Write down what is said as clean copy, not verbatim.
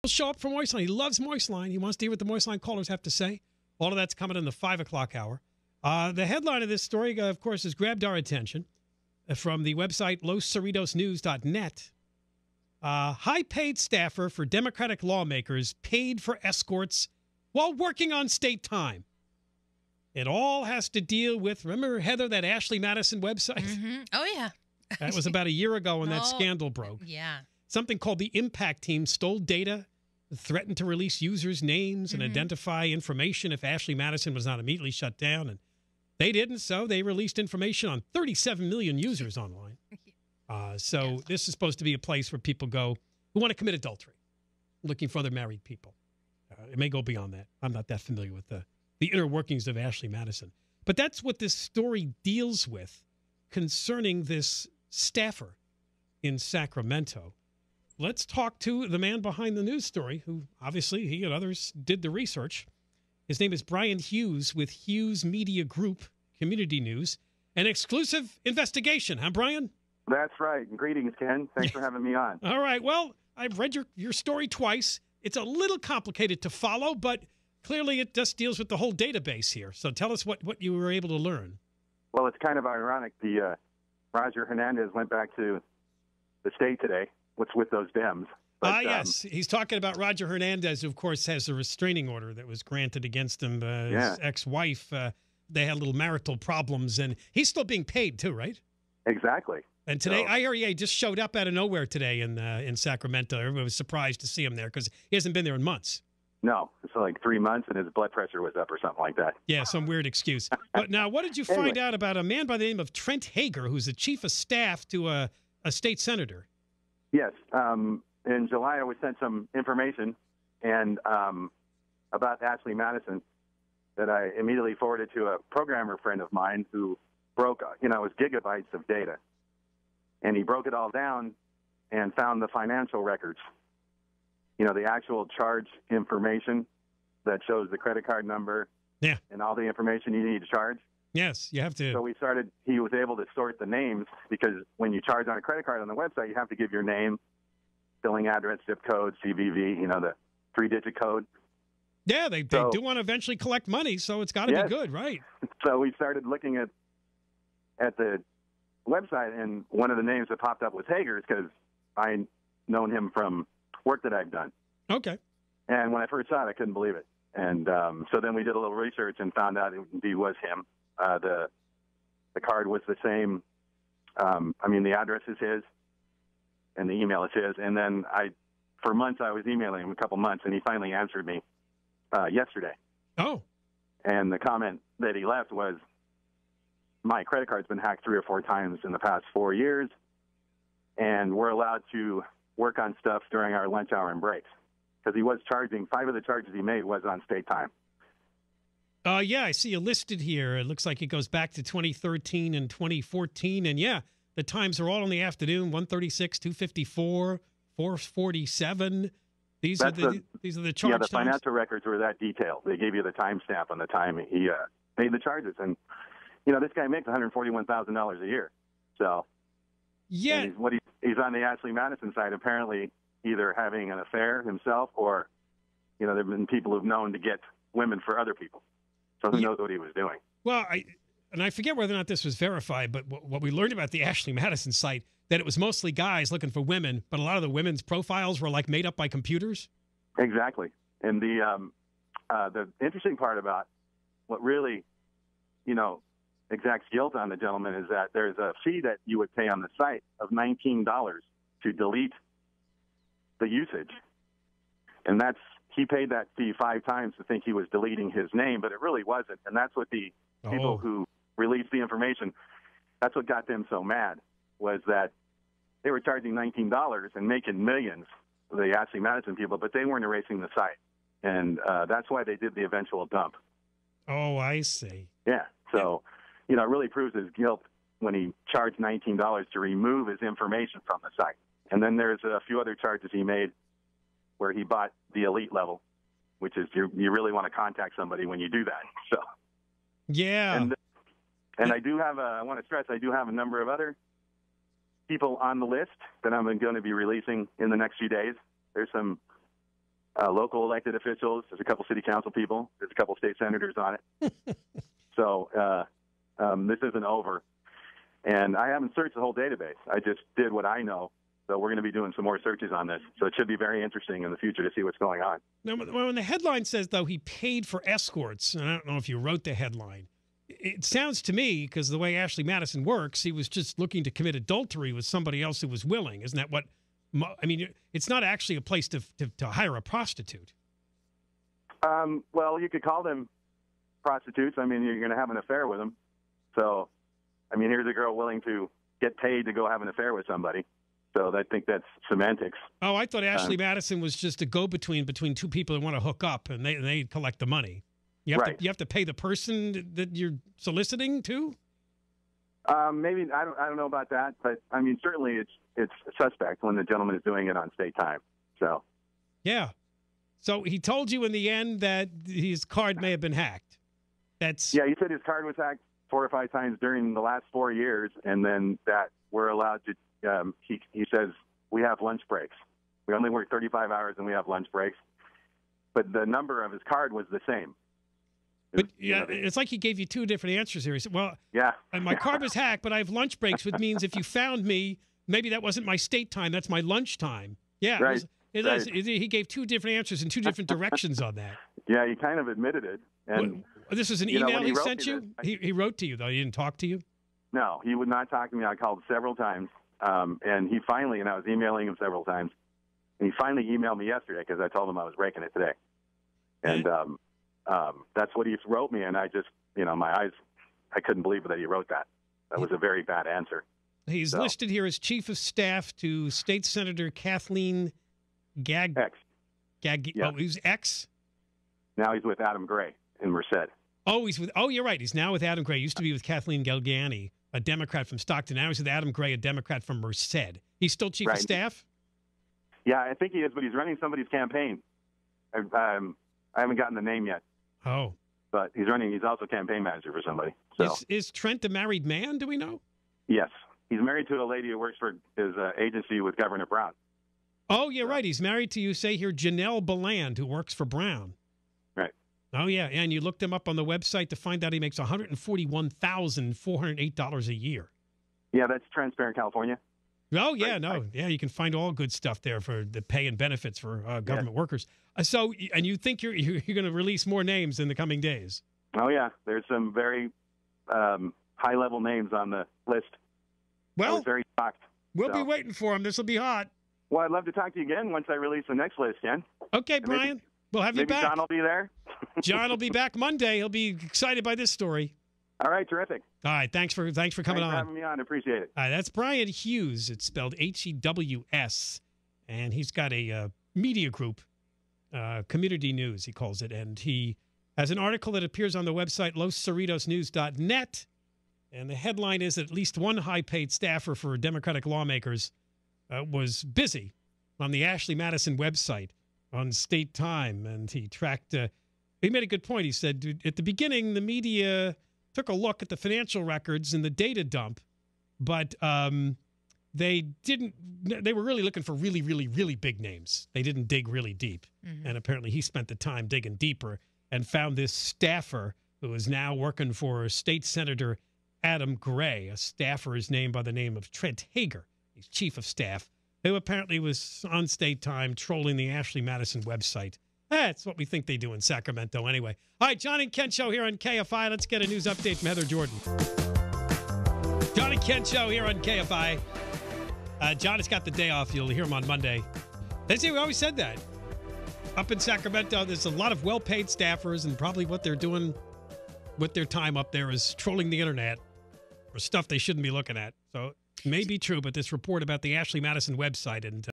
He'll show up for Moistline. He loves Moistline. He wants to hear what the Moistline callers have to say. All of that's coming in the 5 o'clock hour. The headline of this story, of course, has grabbed our attention from the website LosCerritosNews.net. High-paid staffer for Democratic lawmakers paid for escorts while working on state time. It all has to deal with, remember, Heather, that Ashley Madison website? Mm-hmm. Oh, yeah. That was about a year ago when that scandal broke. Yeah. Something called the Impact Team stole data, threatened to release users' names and identify information if Ashley Madison was not immediately shut down. And they didn't, so they released information on 37 million users online. So this is supposed to be a place where people go who want to commit adultery, looking for other married people. It may go beyond that. I'm not that familiar with the inner workings of Ashley Madison. But that's what this story deals with concerning this staffer in Sacramento. Let's talk to the man behind the news story, who obviously he and others did the research. His name is Brian Hughes with Hughes Media Group Community News. An exclusive investigation, huh, Brian? That's right. Greetings, Ken. Thanks for having me on. All right. Well, I've read your story twice. It's a little complicated to follow, but clearly it just deals with the whole database here. So tell us what you were able to learn. Well, it's kind of ironic. The Roger Hernandez went back to the state today. What's with those Dems? But, yes. He's talking about Roger Hernandez, who, of course, has a restraining order that was granted against him. His ex-wife, they had little marital problems, and he's still being paid, too, right? Exactly. And today, I hear he just showed up out of nowhere today in Sacramento. Everybody was surprised to see him there because he hasn't been there in months. No, it's like 3 months, and his blood pressure was up or something like that. Yeah, some weird excuse. But now, what did you find out about a man by the name of Trent Hager, who's the chief of staff to a state senator? Yes. In July, I was sent some information and about Ashley Madison that I immediately forwarded to a programmer friend of mine who broke, it was gigabytes of data. And he broke it all down and found the financial records, the actual charge information that shows the credit card number and all the information you need to charge. Yes, you have to. So he was able to sort the names because when you charge on a credit card on the website, you have to give your name, billing address, zip code, CVV, the 3-digit code. Yeah, they do want to eventually collect money, so it's got to be good, right? So we started looking at the website, and one of the names that popped up was Hager's because I known him from work that I've done. Okay. And when I first saw it, I couldn't believe it. And so then we did a little research and found out it indeed was him. The card was the same. The address is his, and the email is his. And then for months, I was emailing him, a couple months, and he finally answered me yesterday. Oh. And the comment that he left was, my credit card's been hacked 3 or 4 times in the past 4 years, and we're allowed to work on stuff during our lunch hour and breaks. Because he was charging, 5 of the charges he made was on state time. Yeah, I see you listed here. It looks like it goes back to 2013 and 2014. And, the times are all in the afternoon, 1:36, 2:54, 4:47. These are the charge times? The financial records were that detailed. They gave you the timestamp on the time he made the charges. And, this guy makes $141,000 a year. So he's on the Ashley Madison side, apparently either having an affair himself or, there have been people who've known to get women for other people. So who knows what he was doing? Well, I forget whether or not this was verified, but what we learned about the Ashley Madison site, that it was mostly guys looking for women, but a lot of the women's profiles were made up by computers. Exactly. And the interesting part about what really, exacts guilt on the gentleman is that there's a fee that you would pay on the site of $19 to delete the usage. And he paid that fee 5 times to think he was deleting his name, but it really wasn't. And that's what the people who released the information, that's what got them so mad, was that they were charging $19 and making millions, the Ashley Madison people, but they weren't erasing the site. And that's why they did the eventual dump. Oh, I see. Yeah. So, it really proves his guilt when he charged $19 to remove his information from the site. And then there's a few other charges he made where he bought the elite level, which is you really want to contact somebody when you do that. So, yeah. And I want to stress, I do have a number of other people on the list that I'm going to be releasing in the next few days. There's some local elected officials. There's a couple city council people. There's a couple state senators on it. So this isn't over. And I haven't searched the whole database. I just did what I know. So we're going to be doing some more searches on this. So it should be very interesting in the future to see what's going on. Now, when the headline says, though, he paid for escorts, and I don't know if you wrote the headline, it sounds to me, because the way Ashley Madison works, he was just looking to commit adultery with somebody else who was willing. Isn't that what – I mean, it's not actually a place to hire a prostitute. Well, you could call them prostitutes. I mean, you're going to have an affair with them. So, I mean, here's a girl willing to get paid to go have an affair with somebody. So I think that's semantics. Oh, I thought Ashley Madison was just a go-between between two people that want to hook up, and they collect the money. You have to pay the person that you're soliciting too. Maybe I don't know about that, but I mean certainly it's suspect when the gentleman is doing it on state time. So yeah, so he told you in the end that his card may have been hacked. He said his card was hacked 4 or 5 times during the last 4 years, and then that we're allowed to. He says we have lunch breaks. We only work 35 hours and we have lunch breaks. But the number of his card was the same. But it's like he gave you 2 different answers here. He said, well, my card was hacked, but I have lunch breaks, which means if you found me, maybe that wasn't my state time. That's my lunch time. Yeah, right. He gave 2 different answers in 2 different directions on that. Yeah, he kind of admitted it. And this is an email he sent you? He wrote to you, though. He didn't talk to you? No, he would not talk to me. I called several times. And he finally, and I was emailing him several times, and he finally emailed me yesterday because I told him I was breaking it today. And that's what he wrote me, and I just, my eyes, I couldn't believe that he wrote that. That was a very bad answer. He's listed here as chief of staff to State Senator Kathleen X. Yeah. Oh, he was X? Now he's with Adam Gray in Merced. Oh, you're right. He's now with Adam Gray. He used to be with Kathleen Galgani, a Democrat from Stockton. Now he's with Adam Gray, a Democrat from Merced. He's still chief of staff? Yeah, I think he is, but he's running somebody's campaign. I haven't gotten the name yet. Oh. But he's also campaign manager for somebody. So. Is Trent a married man, do we know? Yes. He's married to a lady who works for his agency with Governor Brown. Oh, yeah, right. He's married to, you say here, Janelle Beland, who works for Brown. Right. Oh, yeah, and you looked him up on the website to find out he makes $141,408 a year. Yeah, that's Transparent California. Oh, yeah, you can find all good stuff there for the pay and benefits for government workers. So, and you think you're going to release more names in the coming days? Oh, yeah. There's some very high-level names on the list. Well, I was very shocked. We'll be waiting for them. This will be hot. Well, I'd love to talk to you again once I release the next list, Ken. Okay, Brian. We'll have you back. Maybe John will be there. John will be back Monday. He'll be excited by this story. All right, terrific. All right, thanks for coming on. Thanks for having me on. Appreciate it. All right, that's Brian Hughes. It's spelled Hews, and he's got a media group, Community News, he calls it, and he has an article that appears on the website LosCerritosNews.net, and the headline is that at least one high-paid staffer for Democratic lawmakers was busy on the Ashley Madison website on state time, and he tracked. He made a good point. He said at the beginning, the media took a look at the financial records and the data dump, but they didn't. They were really looking for really, really, really big names. They didn't dig really deep, and apparently he spent the time digging deeper and found this staffer who is now working for State Senator Adam Gray. A staffer is named by the name of Trent Hager. He's chief of staff, who apparently was on state time trolling the Ashley Madison website. That's what we think they do in Sacramento anyway. All right, John and Ken Show here on KFI. Let's get a news update from Heather Jordan. John and Ken Show here on KFI. John has got the day off. You'll hear him on Monday. They say we always said that. Up in Sacramento, there's a lot of well-paid staffers, and probably what they're doing with their time up there is trolling the internet for stuff they shouldn't be looking at. So it may be true, but this report about the Ashley Madison website and